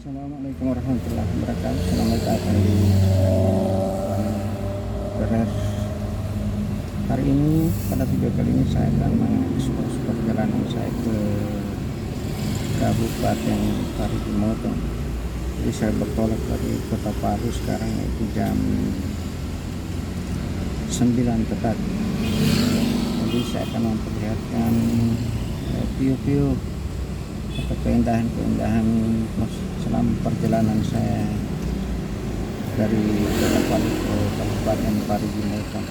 Assalamualaikum warahmatullahi wabarakatuh. Selamat datang di Beres. Hari ini pada video kali ini saya akan mengekspos perjalanan saya ke Kabupaten Parigi Motong. Jadi saya bertolak dari Kota Palu sekarang yaitu jam 9 tepat. Jadi saya akan memperlihatkan view-view atau keindahan-keindahan selama perjalanan saya dari Kota Palu ke Kabupaten Parigi Motong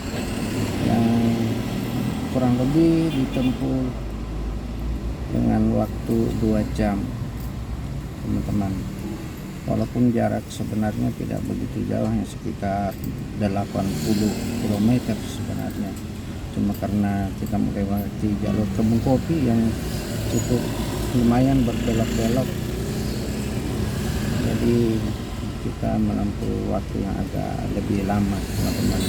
yang kurang lebih ditempuh dengan waktu 2 jam, teman-teman. Walaupun jarak sebenarnya tidak begitu jauh, hanya sekitar 80 km sebenarnya. Cuma karena kita melewati jalur kebun kopi yang cukup lumayan berbelok-belok, jadi kita menempuh waktu yang agak lebih lama, teman-teman.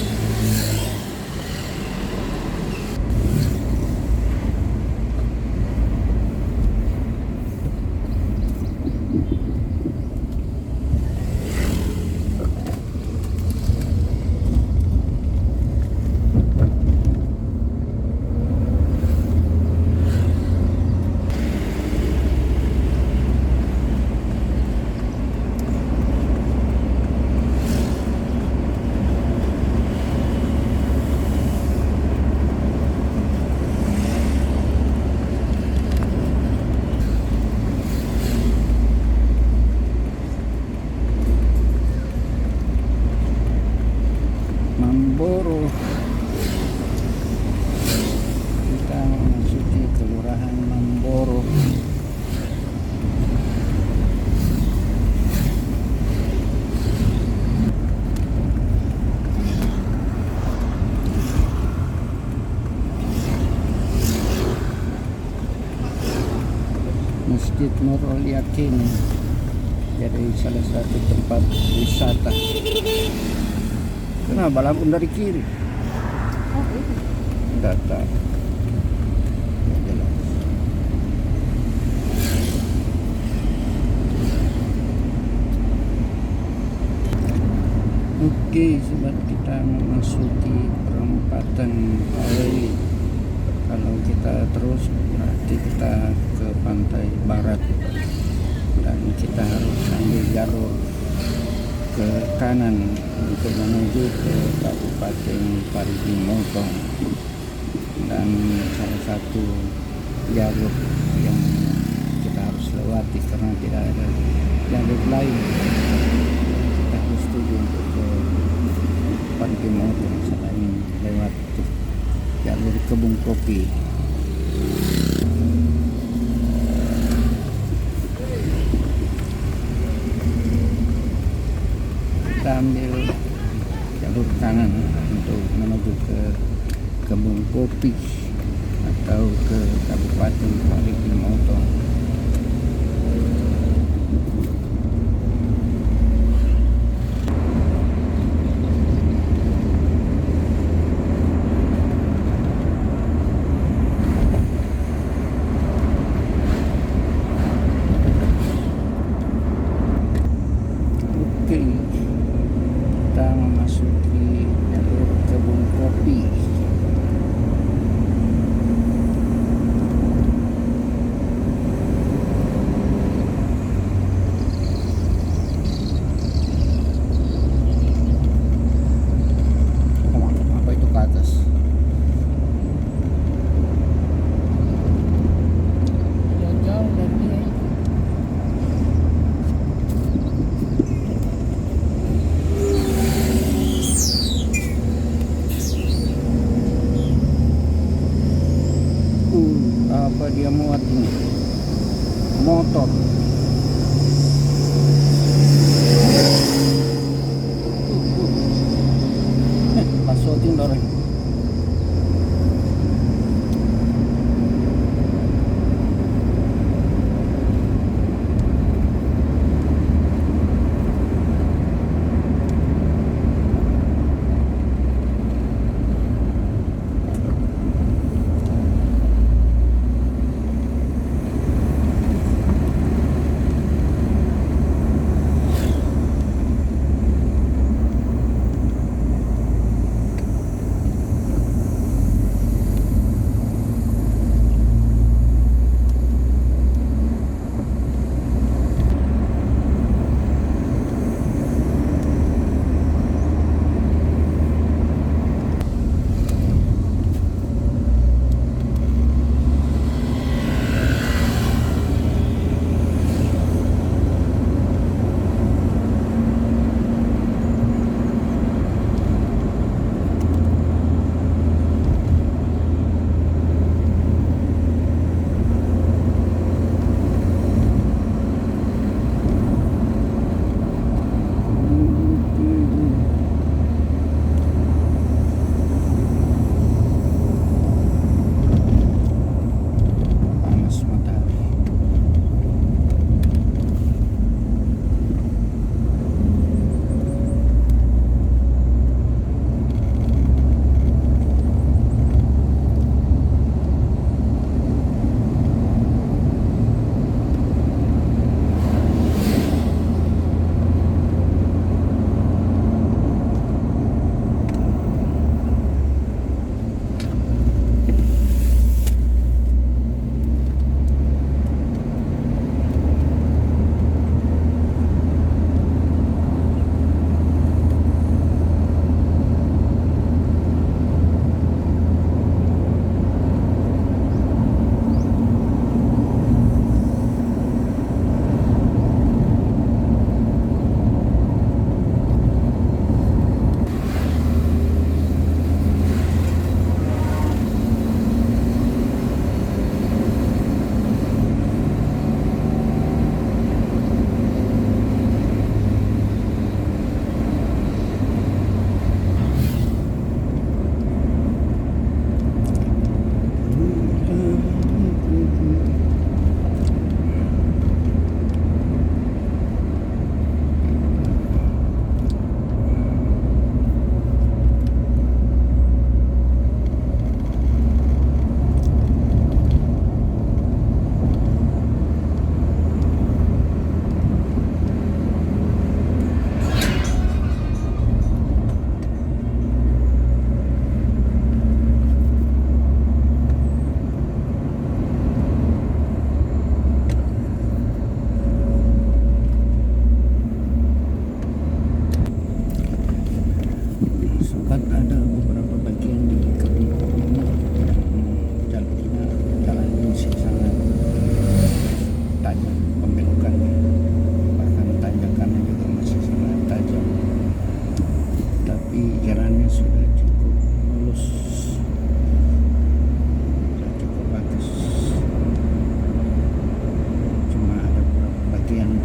Mamboro, kita memasuki kelurahan Mamboro. Masjid Nurul Yakin jadi salah satu tempat wisata. Kenapa lampu dari kiri? Enggak tahu. Jelas. Oke, sobat, kita memasuki perempatan Aweli. Kalau kita terus berarti kita ke pantai barat dan kita harus ambil jalur ke kanan untuk menuju ke Kabupaten Parigi Motong, dan salah satu jalur yang kita harus lewati karena tidak ada jalur lain, kita harus tuju untuk ke Parigi Motong selain lewat jalur kebun kopi. Kita ambil jalur kanan untuk menuju ke kebun kopi atau ke Kabupaten Parigi Motong. Oke, kita memasuki jalur kebun kopi.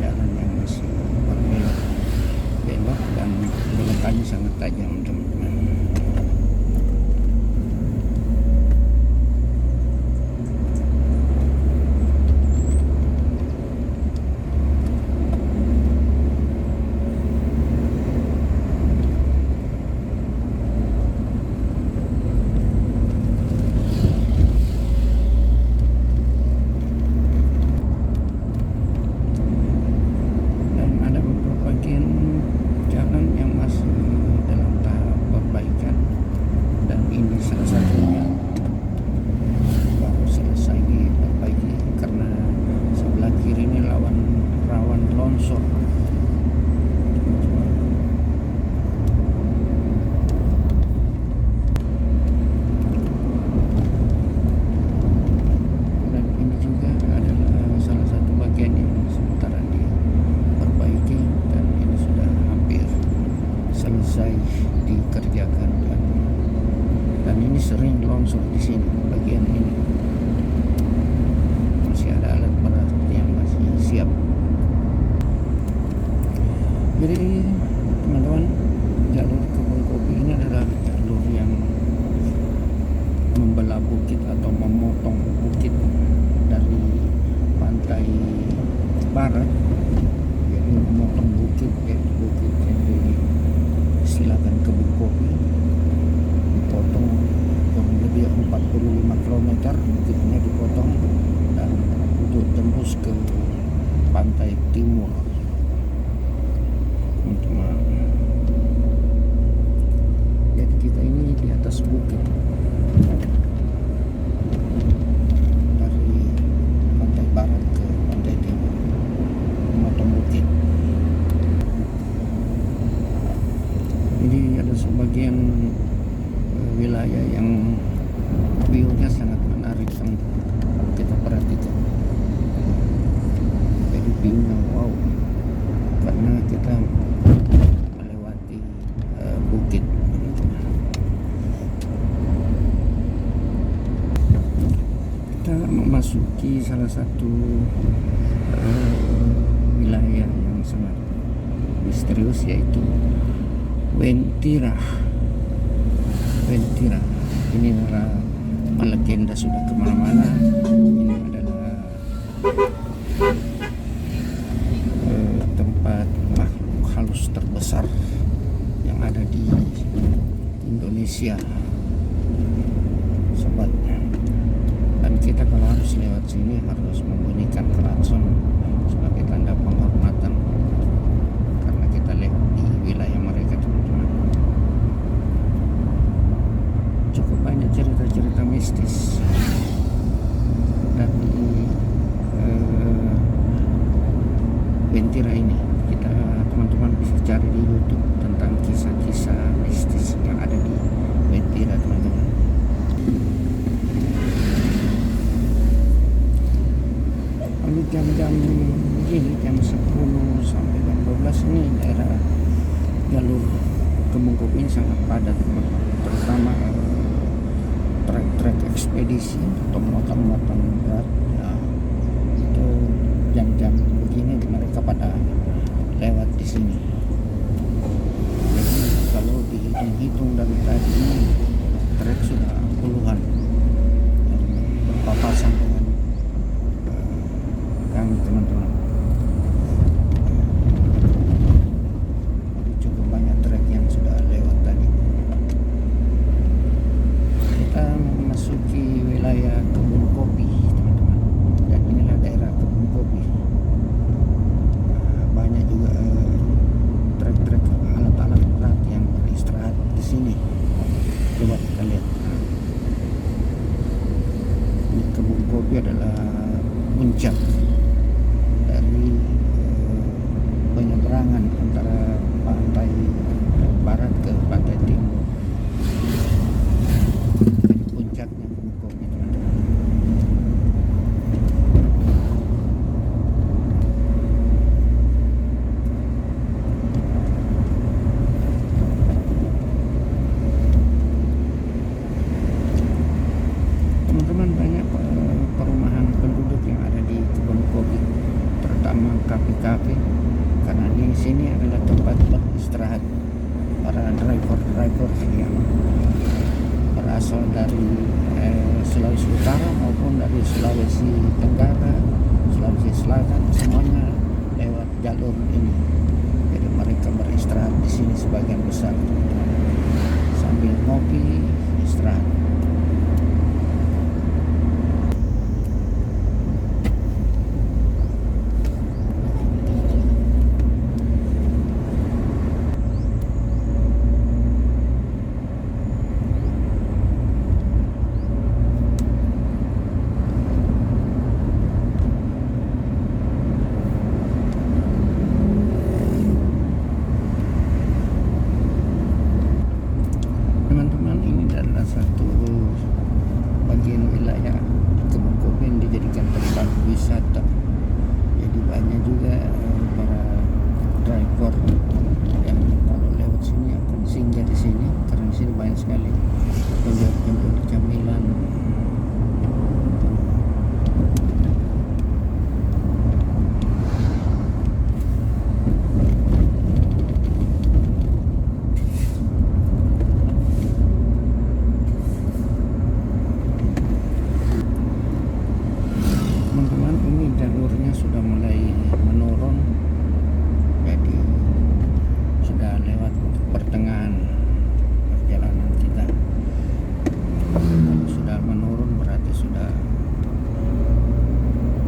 jalan yang masih berbelok dan belokannya sangat tajam, teman-teman. Selesai dikerjakan dan ini sering longsor di sini bagian ini. Masih ada alat berat yang masih siap. Jadi teman-teman, jalur kebun kopi ini adalah jalur yang membelah bukit atau memotong bukit dari pantai barat. Jadi memotong bukit, bukit yang silakan kebun kopi dipotong kurang lebih 45 km bukitnya dipotong dan untuk tembus ke pantai timur, teman-teman. Jadi kita ini di atas bukit dari pantai barat ke pantai timur, memotong bukit. Jadi ada sebagian wilayah yang view-nya sangat menarik kalau kita perhatikan. Jadi view-nya wow, karena kita melewati bukit. Kita memasuki salah satu wilayah yang sangat misterius, yaitu Wentira. Ini adalah legenda sudah kemana-mana. Ini adalah tempat makhluk halus terbesar yang ada di Indonesia, sobat. Dan kita kalau harus lewat sini harus membunyikan klakson sebagai tanda penghormatan, karena kita lewat di wilayah mereka, teman-teman. Cukup banyak cerita-cerita mistis dari Wentira ini. Kita teman-teman bisa cari di YouTube tentang kisah-kisah mistis yang ada di Wentira, teman-teman. Lalu jam-jam begini, jam 10 sampai jam 12 ini daerah jalur kebun kopi ini sangat padat, teman-teman. Terutama trek-trek ekspedisi atau muatan-muatan berat ya, itu jam-jam begini mereka pada lewat di sini. Jadi kalau dihitung-hitung dari tadi, trek sudah puluhan yang berpapasan dengan kami, teman-teman. Jadi cukup banyak trek yang sudah lewat tadi. Kita memasuki wilayah kebun kopi, teman-teman, dan inilah daerah kebun kopi. Banyak juga trek-trek alat-alat berat yang beristirahat di sini. Coba kita lihat. Ini kebun kopi adalah puncak dari penyeberangan antara pantai barat ke pantai timur. Puncaknya kebun kopi, teman-teman. Teman-teman, banyak perumahan penduduk yang ada di kebun kopi, terutama kafe-kafe sini adalah tempat beristirahat para driver yang berasal dari Sulawesi Utara maupun dari Sulawesi Tenggara, Sulawesi Selatan, semuanya lewat jalur ini. Jadi mereka beristirahat di sini sebagian besar sambil ngopi, istirahat. Teman-teman, ini adalah satu bagian wilayah Kemukoben dijadikan tempat wisata. Jadi banyak juga para driver yang kalau lewat sini akan singgah di sini karena di sini banyak sekali penjual camilan. Teman-teman, ini jalurnya sudah mulai menurun, jadi sudah lewat pertengahan perjalanan kita. Kalau sudah menurun berarti sudah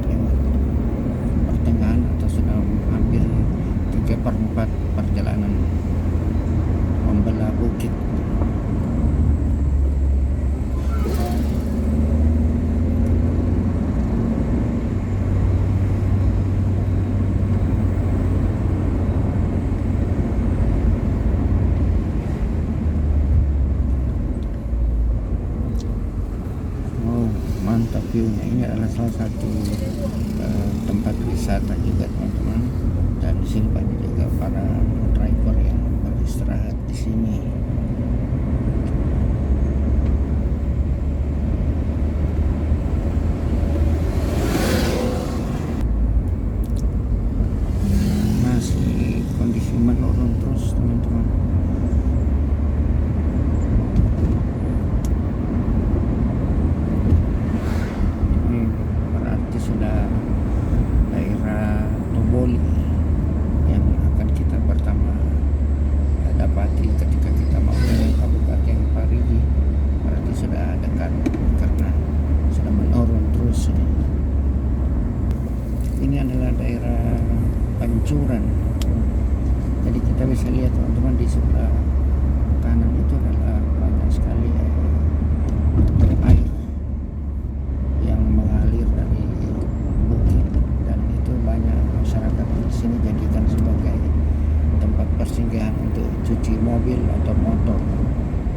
lewat pertengahan atau sudah hampir 3/4 perjalanan membelah bukit. Mantap view-nya. Ini adalah salah satu tempat wisata juga, teman-teman. Dan di sini banyak juga para driver yang beristirahat di sini. Masih kondisi menurun terus, teman-teman. Sudah daerah Toboli yang akan kita pertama dapati ketika kita mau ke Kabupaten Parigi. Berarti sudah dekat karena sudah menurun terus. Ini adalah daerah Pancuran. Jadi kita bisa lihat, teman-teman, di sebelah kanan itu adalah banyak sekali air yang mengalir dari bukit, dan itu banyak masyarakat di sini jadikan sebagai tempat persinggahan untuk cuci mobil atau motor.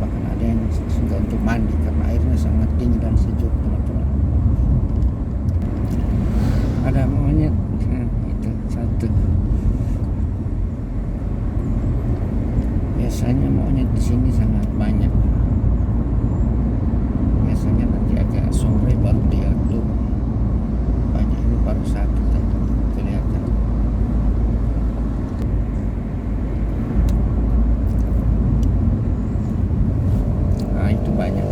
Bahkan ada yang singgah untuk mandi karena airnya sangat dingin dan sejuk, teman-teman. Ada monyet, itu satu. Biasanya monyet di sini sangat banyak. Biasanya nanti agak sore baru dia turun. Banyak, ini baru satu tadi kelihatan. Nah, itu banyak.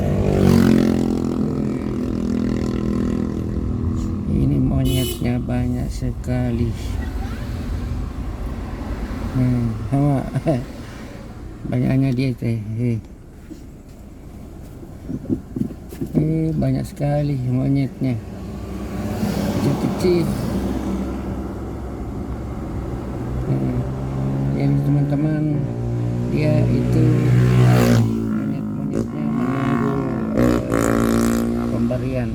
Ini monyetnya banyak sekali. Sama banyaknya dia teh. Banyak sekali monyetnya, kecil-kecil. Yang teman-teman, dia itu monyet-monyetnya menunggu pemberian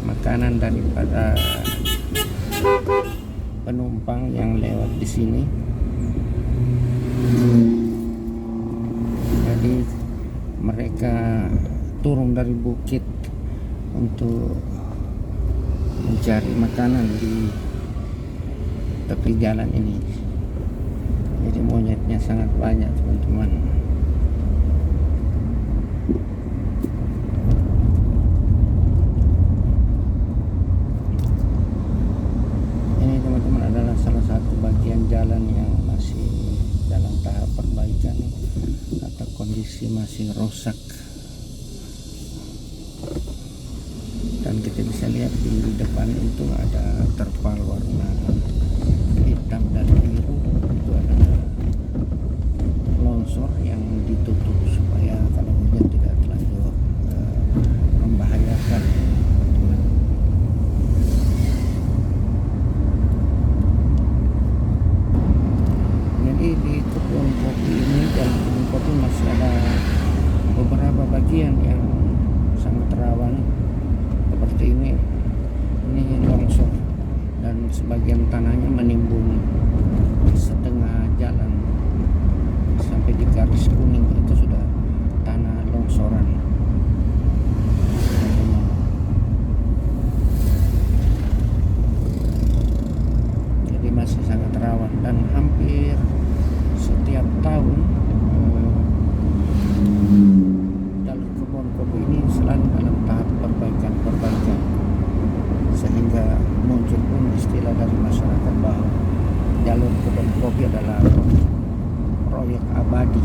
makanan daripada penumpang yang lewat di sini. Jadi mereka turun dari bukit untuk mencari makanan di tepi jalan ini. Jadi monyetnya sangat banyak, teman-teman. Ini, teman-teman, adalah salah satu bagian jalan yang tahap perbaikan atau kondisi masih rusak. Dan kita bisa lihat di depan itu ada terpal warna hitam dan biru, itu adalah longsor yang ditutup supaya kalau hujan tidak terlalu membahayakan. Jadi di kebun kopi ini dan kebun kopi masih ada beberapa bagian yang sangat rawan seperti ini longsor, dan sebagian tanahnya menimbun setengah jalan sampai di garis kuning, itu sudah tanah longsoran. Jadi masih sangat rawan, dan hampir setiap tahun jalur kebun kopi ini selalu dalam tahap perbaikan, sehingga muncul pun istilah dari masyarakat bahwa jalur kebun kopi adalah proyek abadi,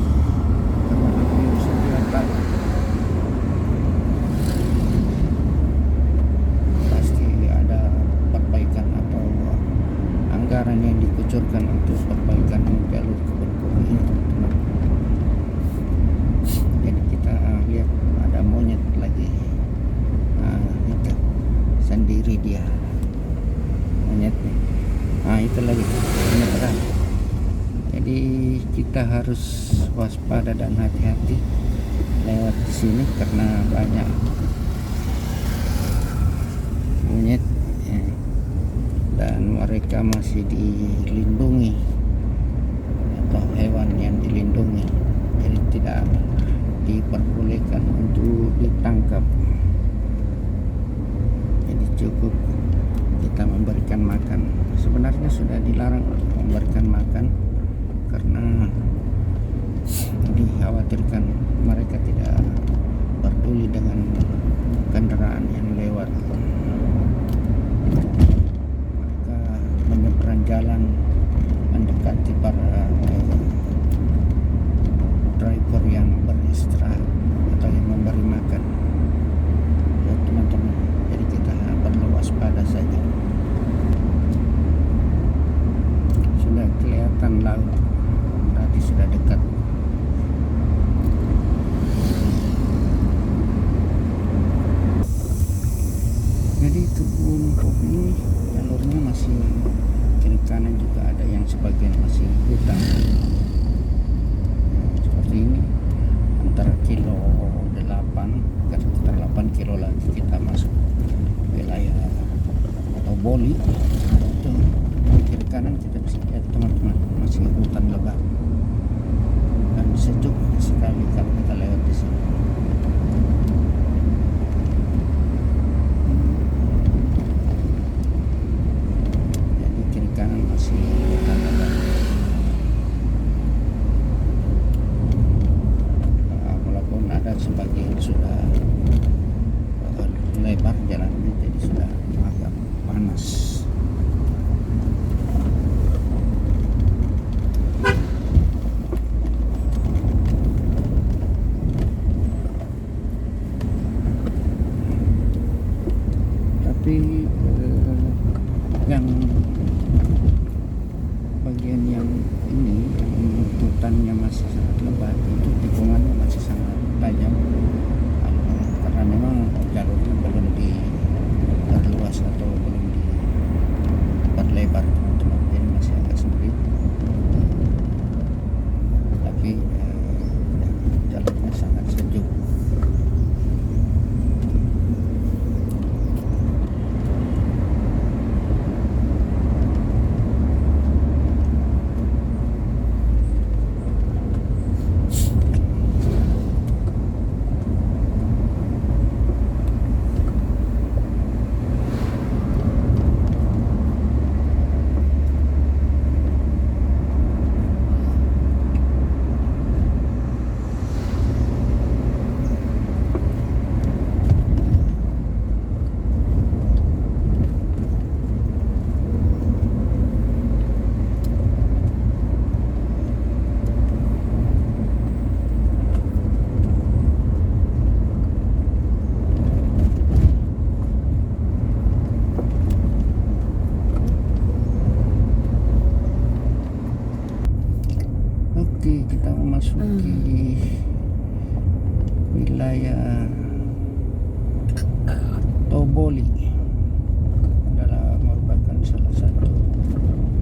karena hampir setiap tahun pasti ada perbaikan atau anggaran yang dikucurkan untuk perbaikan jalur kebun kopi ini, teman-teman. Jadi kita lihat ada monyet lagi, itu sendiri dia monyetnya. Itu lagi penyeberang. Jadi kita harus waspada dan hati-hati lewat di sini karena banyak monyet ya, dan mereka masih dilindungi atau hewan yang dilindungi, jadi tidak diperbolehkan untuk ditangkap. Jadi cukup kita memberikan makan. Sebenarnya sudah dilarang untuk memberikan makan karena dikhawatirkan mereka tidak peduli dengan kendaraan yang lewat. Mereka menyeberang jalan mendekati para driver yang beristirahat atau yang memberi makan, ya teman-teman. Jadi kita perlu waspada saja. Sudah kelihatan laut, berarti sudah dekat. Jadi kebun kopi ini jalurnya masih kiri kanan, juga ada yang sebagian masih hutan seperti ini. Antara kilo 8 ke sekitar 8 kilo lagi kita masuk wilayah atau Boli. Itu kiri kanan kita bisa lihat teman-teman masih hutan lebat dan sejuk sekali kalau kita lewat di sini. Jadi kiri kanan masih hutan lebat. Walaupun ada sebagian sudah lebar jalannya, jadi sudah agak panas. Tapi yang bagian yang ini yang hutannya masih sangat lebat, itu tikungannya masih sangat tajam karena memang jalurnya belum diperluas atau belum diperlebar, teman-teman. Jadi masih agak sempit, tapi jalurnya sangat sejuk. kita memasuki wilayah Toboli. Adalah merupakan salah satu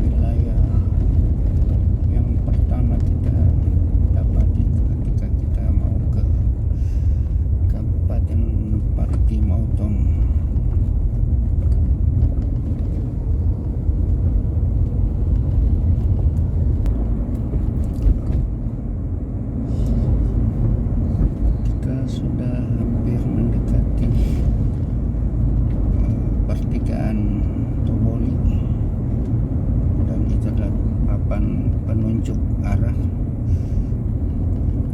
wilayah yang pertama kita dapati ketika kita mau ke Kabupaten Parigi Motong. Kita sudah hampir mendekati pertigaan Toboli, dan itu adalah papan penunjuk arah.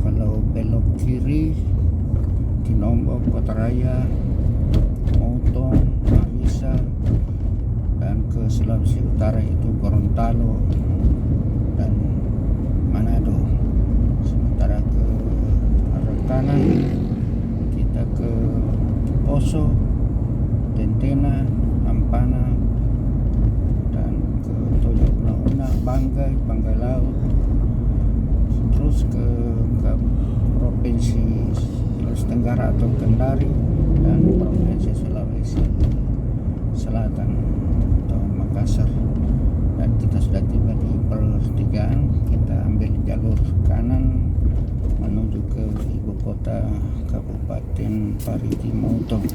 Kalau belok kiri di Lombok, Kotaraya, Motong, Mahisa, dan ke Sulawesi Utara itu Gorontalo dan Manado. Sementara ke arah kanan kita ke Poso, Tentena, Ampana, dan ke Tojo Una, Banggai Laut, terus ke Provinsi Sulawesi Tenggara atau Kendari, dan Provinsi Sulawesi Selatan atau Makassar. Dan kita sudah tiba di pertigaan. Kita ambil jalur kanan menuju ke ibu kota Kabupaten Parigi Motong.